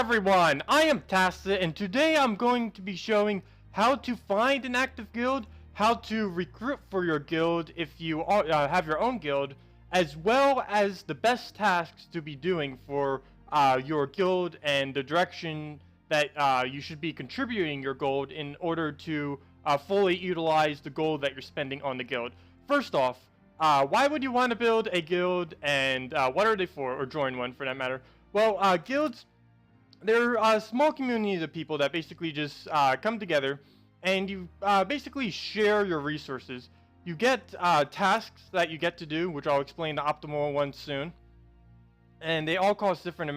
everyone, I am Tacet, and today I'm going to be showing how to find an active guild, how to recruit for your guild if you have your own guild, as well as the best tasks to be doing for your guild and the direction that you should be contributing your gold in order to fully utilize the gold that you're spending on the guild. First off, why would you want to build a guild, and what are they for, or join one for that matter? Well, guilds, they're small communities of people that basically just come together, and you basically share your resources. You get tasks that you get to do, which I'll explain the optimal ones soon, and they all cost different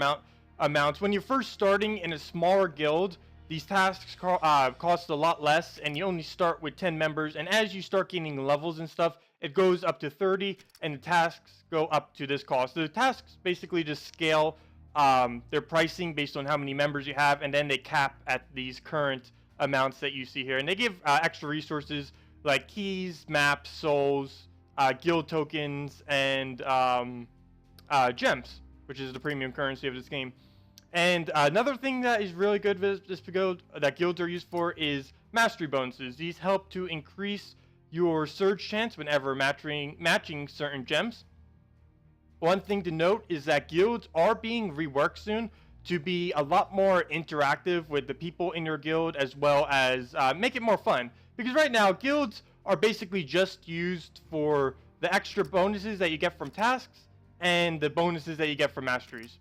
amounts. When you're first starting in a smaller guild, these tasks cost a lot less, and you only start with 10 members, and as you start gaining levels and stuff, it goes up to 30, and the tasks go up to this cost. So the tasks basically just scale their pricing based on how many members you have, and then they cap at these current amounts that you see here. And they give extra resources like keys, maps, souls, guild tokens, and gems, which is the premium currency of this game. And another thing that is really good with this guild that guilds are used for is mastery bonuses. These help to increase your surge chance whenever matching certain gems. One thing to note is that guilds are being reworked soon to be a lot more interactive with the people in your guild, as well as make it more fun. Because right now, guilds are basically just used for the extra bonuses that you get from tasks and the bonuses that you get from masteries.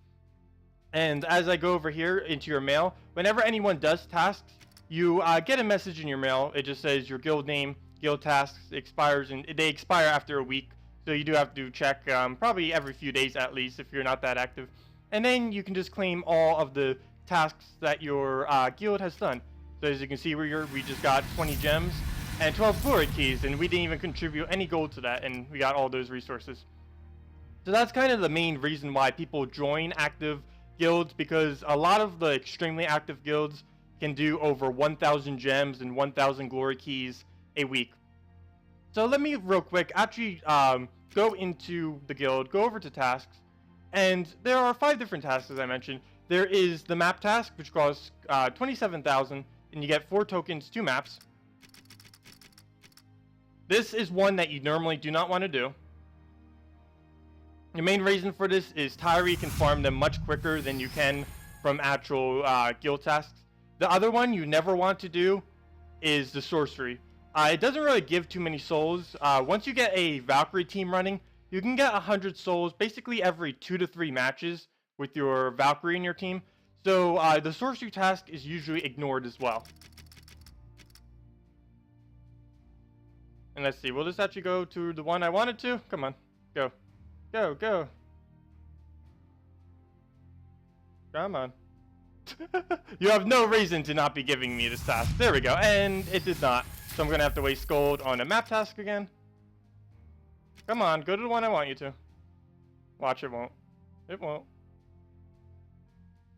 And as I go over here into your mail, whenever anyone does tasks, you get a message in your mail. It just says your guild name, guild tasks expires, and they expire after a week. So you do have to check probably every few days at least if you're not that active. And then you can just claim all of the tasks that your guild has done. So as you can see, we just got 20 gems and 12 glory keys, and we didn't even contribute any gold to that, and we got all those resources. So that's kind of the main reason why people join active guilds, because a lot of the extremely active guilds can do over 1,000 gems and 1,000 glory keys a week. So let me real quick actually go into the guild, go over to tasks, and there are 5 different tasks as I mentioned. There is the map task, which costs 27,000, and you get 4 tokens, 2 maps. This is one that you normally do not want to do. The main reason for this is Tyree can farm them much quicker than you can from actual guild tasks. The other one you never want to do is the sorcery. It doesn't really give too many souls. Once you get a Valkyrie team running, you can get 100 souls basically every 2 to 3 matches with your Valkyrie in your team. So the sorcery task is usually ignored as well. And let's see, will this actually go to the one I wanted to? Come on, go. Go, go. Come on. You have no reason to not be giving me this task. There we go, and it did not. So I'm gonna have to waste gold on a map task again. Come on, go to the one I want you to. Watch, it won't. It won't.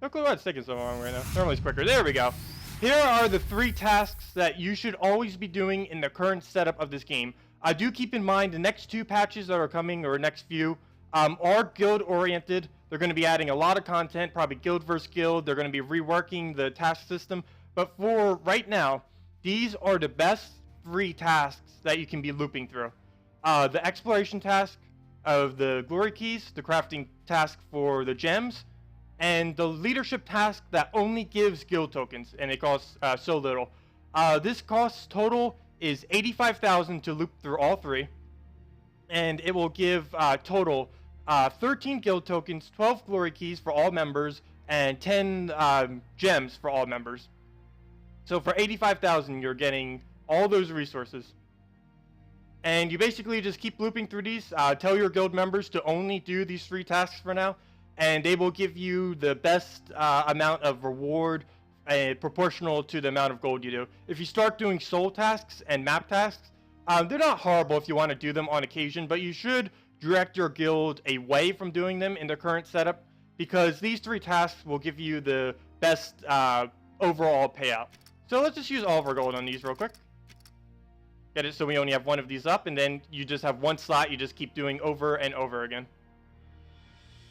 No clue why it's taking so long right now. Normally it's quicker. There we go. Here are the 3 tasks that you should always be doing in the current setup of this game. I do keep in mind the next 2 patches that are coming, or next few, are guild oriented. They're going to be adding a lot of content, probably guild versus guild. They're going to be reworking the task system. But for right now, these are the best 3 tasks that you can be looping through. The exploration task of the glory keys, the crafting task for the gems, and the leadership task that only gives guild tokens, and it costs so little. This costs total is 85,000 to loop through all 3, and it will give total 13 guild tokens, 12 glory keys for all members, and 10 gems for all members. So for 85,000, you're getting all those resources. And you basically just keep looping through these. Tell your guild members to only do these 3 tasks for now, and they will give you the best amount of reward proportional to the amount of gold you do. If you start doing soul tasks and map tasks, they're not horrible if you want to do them on occasion, but you should direct your guild away from doing them in the current setup, because these 3 tasks will give you the best overall payout. So let's just use all of our gold on these real quick. Get it so we only have 1 of these up, and then you just have 1 slot you just keep doing over and over again.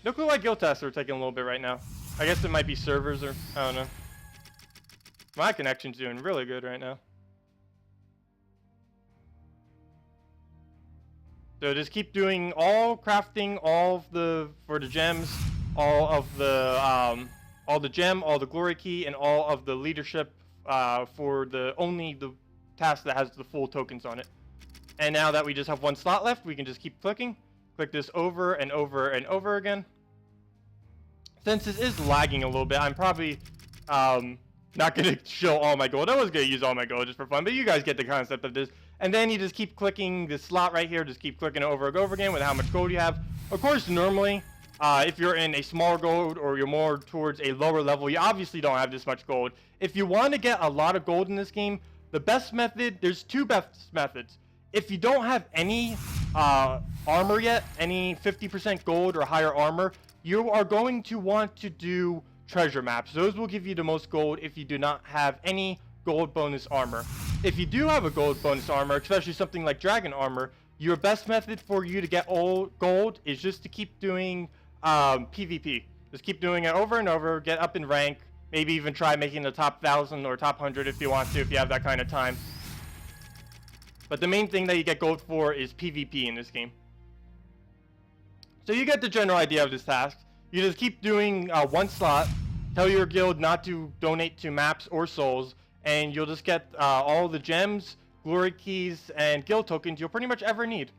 No clue why guild tests are taking a little bit right now. I guess it might be servers or I don't know. My connection's doing really good right now. So just keep doing all crafting, all of the for the gems, all the gem, all the glory key, and all of the leadership for only the task that has the full tokens on it. And now that we just have one slot left, we can just keep clicking. Click this over and over and over again. Since this is lagging a little bit, I'm probably not going to show all my gold. I was going to use all my gold just for fun, but you guys get the concept of this. And then you just keep clicking this slot right here. Just keep clicking it over and over again with how much gold you have. Of course, normally, if you're in a smaller gold or you're more towards a lower level, you obviously don't have this much gold. If you want to get a lot of gold in this game, the best method, there's two best methods. If you don't have any armor yet, any 50% gold or higher armor, you are going to want to do treasure maps. Those will give you the most gold if you do not have any gold bonus armor. If you do have a gold bonus armor, especially something like dragon armor, your best method for you to get all gold is just to keep doing PvP. Just keep doing it over and over, get up in rank, maybe even try making the top 1,000 or top 100 if you want to, if you have that kind of time. But the main thing that you get gold for is PvP in this game. So you get the general idea of this task. You just keep doing one slot, tell your guild not to donate to maps or souls, and you'll just get all the gems, glory keys, and guild tokens you'll pretty much ever need.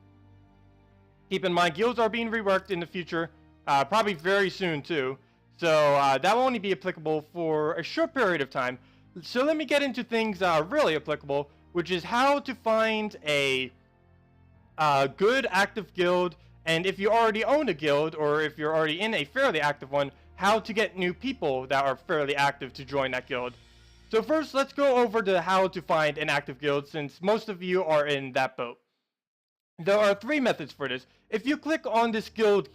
Keep in mind, guilds are being reworked in the future, probably very soon too. So that will only be applicable for a short period of time. So let me get into things that are really applicable, which is how to find a good active guild, and if you already own a guild, or if you're already in a fairly active one, how to get new people that are fairly active to join that guild. So first, let's go over to how to find an active guild, since most of you are in that boat. There are three methods for this. If you click on this guild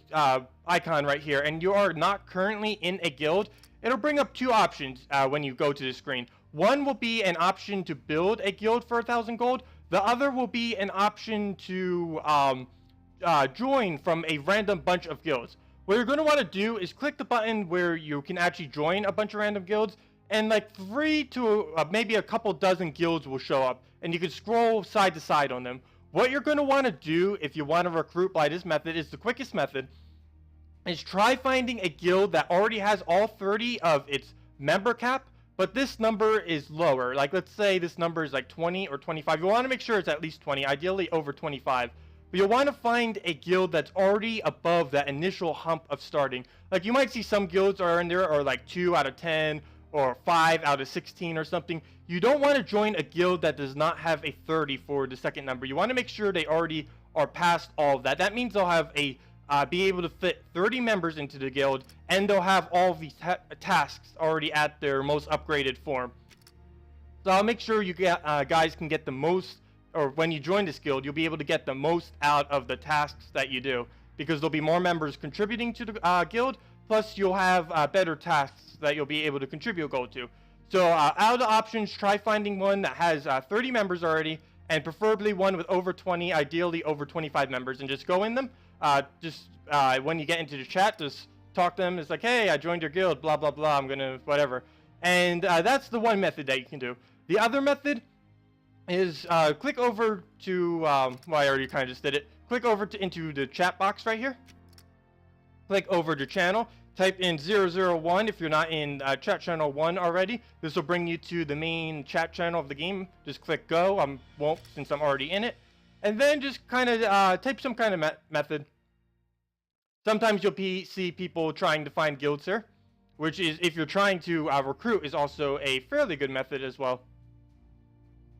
icon right here, and you are not currently in a guild, it'll bring up two options when you go to the screen. One will be an option to build a guild for 1,000 gold. The other will be an option to join from a random bunch of guilds. What you're going to want to do is click the button where you can actually join a bunch of random guilds, and like 3 to maybe a couple dozen guilds will show up, and you can scroll side to side on them. What you're going to want to do if you want to recruit by this method is the quickest method, is try finding a guild that already has all 30 of its member cap, but this number is lower. Like, let's say this number is like 20 or 25. You want to make sure it's at least 20, ideally over 25. But you'll want to find a guild that's already above that initial hump of starting. Like, you might see some guilds are in there are like 2 out of 10 or 5 out of 16 or something. You don't want to join a guild that does not have a 30 for the second number. You want to make sure they already are past all of that. That means they'll have a be able to fit 30 members into the guild, and they'll have all of these tasks already at their most upgraded form. So I'll make sure you guys can get the most, or when you join this guild, you'll be able to get the most out of the tasks that you do, because there'll be more members contributing to the guild, plus you'll have better tasks that you'll be able to contribute gold to. So out of the options, try finding one that has 30 members already, and preferably one with over 20, ideally over 25 members, and just go in them. When you get into the chat, just talk to them. It's like, hey, I joined your guild, blah, blah, blah, I'm gonna, whatever. And that's the one method that you can do. The other method is click over to, well, I already kind of just did it. Click over into the chat box right here. Click over to channel. Type in 001 if you're not in chat channel 1 already. This will bring you to the main chat channel of the game. Just click go. I won't, since I'm already in it. And then just kind of type some kind of method. Sometimes you'll see people trying to find guilds here, which is, if you're trying to recruit, is also a fairly good method as well.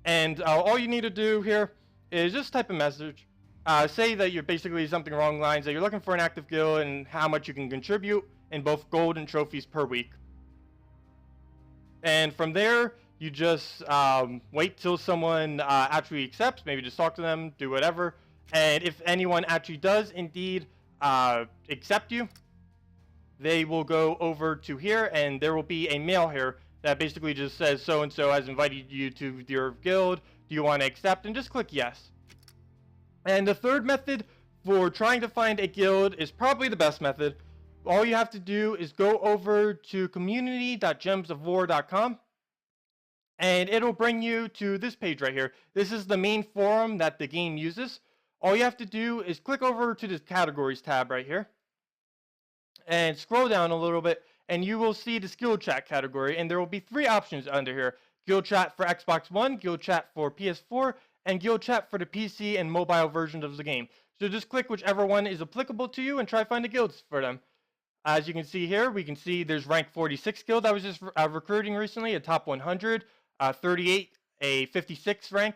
And all you need to do here is just type a message. Say that you're basically something along the lines that you're looking for an active guild and how much you can contribute in both gold and trophies per week. And from there, you just wait till someone actually accepts. Maybe just talk to them, do whatever. And if anyone actually does indeed accept you, they will go over to here, and there will be a mail here that basically just says so-and-so has invited you to your guild. Do you want to accept? And just click yes. And the third method for trying to find a guild is probably the best method. all you have to do is go over to community.gemsofwar.com, and it'll bring you to this page right here. This is the main forum that the game uses. All you have to do is click over to this categories tab right here and scroll down a little bit, and you will see the skill chat category, and there will be 3 options under here: guild chat for Xbox One, guild chat for PS4, and guild chat for the PC and mobile versions of the game. So just click whichever one is applicable to you and try to find the guilds for them. As you can see here, we can see there's rank 46 guild I was just recruiting recently, a top 100, 38, a 56 rank.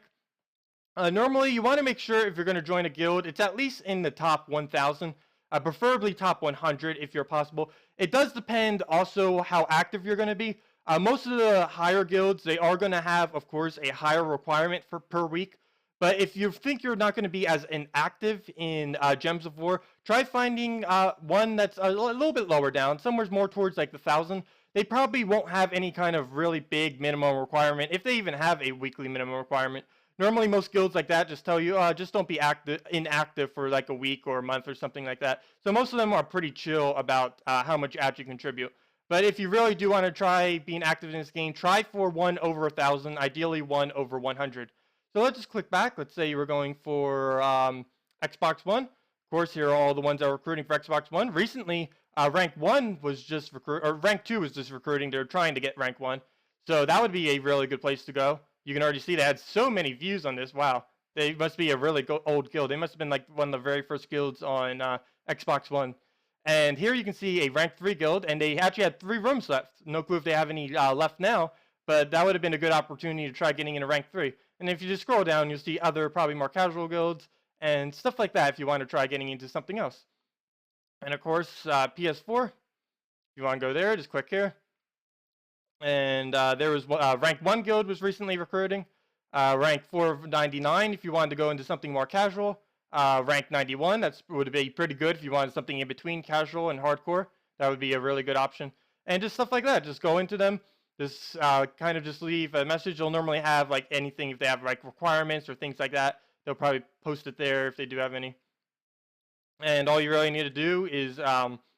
Normally, you want to make sure if you're going to join a guild, it's at least in the top 1,000, preferably top 100 if you're possible. It does depend also how active you're going to be. Most of the higher guilds, they are going to have, of course, a higher requirement per week. But if you think you're not going to be as inactive in Gems of War, try finding one that's a little bit lower down, somewhere more towards like the 1,000. They probably won't have any kind of really big minimum requirement, if they even have a weekly minimum requirement. Normally, most guilds like that just tell you, just don't be inactive for like a week or a month or something like that. So most of them are pretty chill about how much you actually contribute. But if you really do want to try being active in this game, try for one over 1,000, ideally one over 100. So let's just click back. Let's say you were going for Xbox One. Of course, here are all the ones that are recruiting for Xbox One. Recently, rank 1 was just or rank 2 was just recruiting. They're trying to get rank 1. So that would be a really good place to go. You can already see they had so many views on this. Wow. They must be a really old guild. They must have been like one of the very first guilds on Xbox One. And here you can see a rank 3 guild, and they actually had 3 rooms left. No clue if they have any left now, but that would have been a good opportunity to try getting into rank 3. And if you just scroll down, you'll see other probably more casual guilds and stuff like that if you want to try getting into something else. And of course, PS4, if you want to go there, just click here. And there was rank 1 guild was recently recruiting. Rank 499 if you wanted to go into something more casual. Rank 91, that would be pretty good if you wanted something in between casual and hardcore. That would be a really good option. And just stuff like that. Just go into them. Just kind of just leave a message. They'll normally have like anything if they have like requirements or things like that. They'll probably post it there if they do have any. And all you really need to do is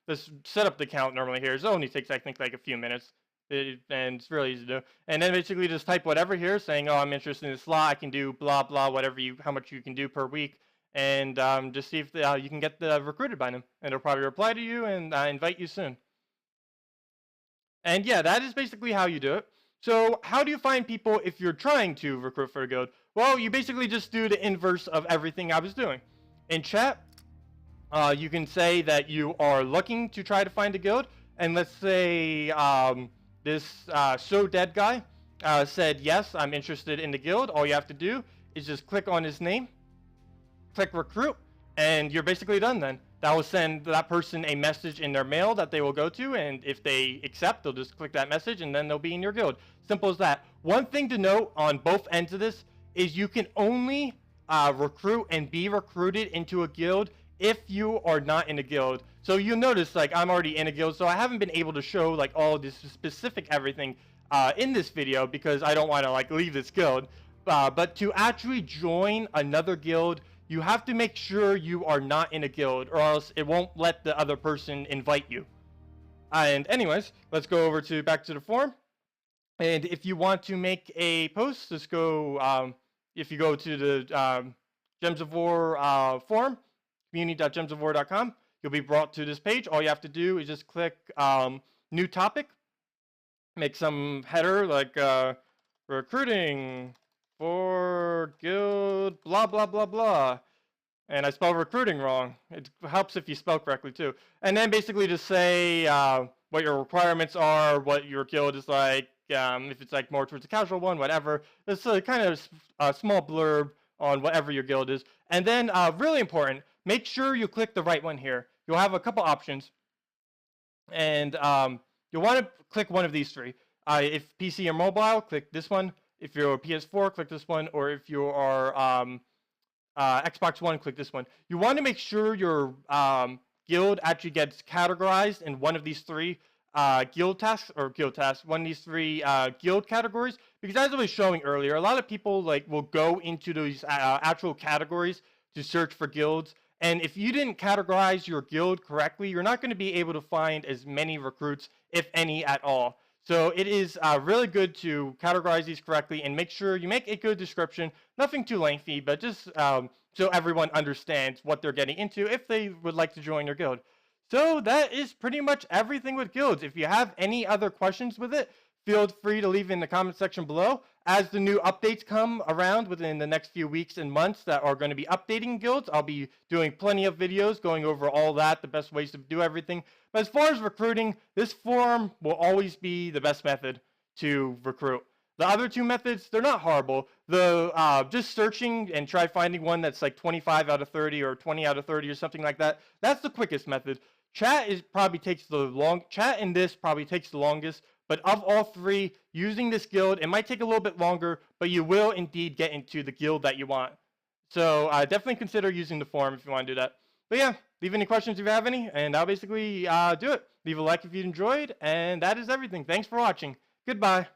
just set up the account normally here. It only takes, I think, like a few minutes. And it's really easy to do. And then basically just type whatever here saying, oh, I'm interested in this slot. I can do blah, blah, whatever how much you can do per week. And just see if you can get recruited by them. And they'll probably reply to you and invite you soon. And yeah, that is basically how you do it. So how do you find people if you're trying to recruit for a guild? Well, you basically just do the inverse of everything I was doing. In chat, you can say that you are looking to try to find a guild. And let's say this So Dead guy said, yes, I'm interested in the guild. All you have to do is just click on his name, click recruit, and you're basically done then. That will send that person a message in their mail that they will go to, and if they accept, they'll just click that message, and then they'll be in your guild. Simple as that. One thing to note on both ends of this is you can only recruit and be recruited into a guild if you are not in a guild. So you'll notice, like, I'm already in a guild, so I haven't been able to show, like, all this specific everything in this video because I don't want to, like, leave this guild. But to actually join another guild, you have to make sure you are not in a guild, or else it won't let the other person invite you. And anyways, let's go over to back to the forum. And if you want to make a post, just go, if you go to the Gems of War forum, community.gemsofwar.com, you'll be brought to this page. All you have to do is just click new topic, make some header like recruiting for guild blah blah blah blah, and I spelled recruiting wrong. It helps if you spell correctly too. And then basically just say what your requirements are, what your guild is like, if it's like more towards a casual one, whatever. It's a kind of a small blurb on whatever your guild is. And then really important, make sure you click the right one here. You'll have a couple options, and you'll want to click one of these 3. If PC or mobile, click this one. If you're a PS4, click this one, or if you are Xbox One, click this one. You want to make sure your guild actually gets categorized in one of these 3 guild tasks, one of these 3 guild categories, because as I was showing earlier, a lot of people like will go into those actual categories to search for guilds, And if you didn't categorize your guild correctly, you're not going to be able to find as many recruits, if any at all. So it is really good to categorize these correctly and make sure you make a good description. Nothing too lengthy, but just so everyone understands what they're getting into if they would like to join your guild. So that is pretty much everything with guilds. If you have any other questions with it, feel free to leave in the comment section below. As the new updates come around within the next few weeks and months that are going to be updating guilds, I'll be doing plenty of videos going over all that, the best ways to do everything. But as far as recruiting, this forum will always be the best method to recruit. The other two methods, they're not horrible. The just searching and try finding one that's like 25 out of 30 or 20 out of 30 or something like that, that's the quickest method. Chat and this probably takes the longest. But of all three, using this guild, it might take a little bit longer, but you will indeed get into the guild that you want. So definitely consider using the forum if you want to do that. But yeah, leave any questions if you have any, and I'll basically do it. Leave a like if you enjoyed, and that is everything. Thanks for watching. Goodbye.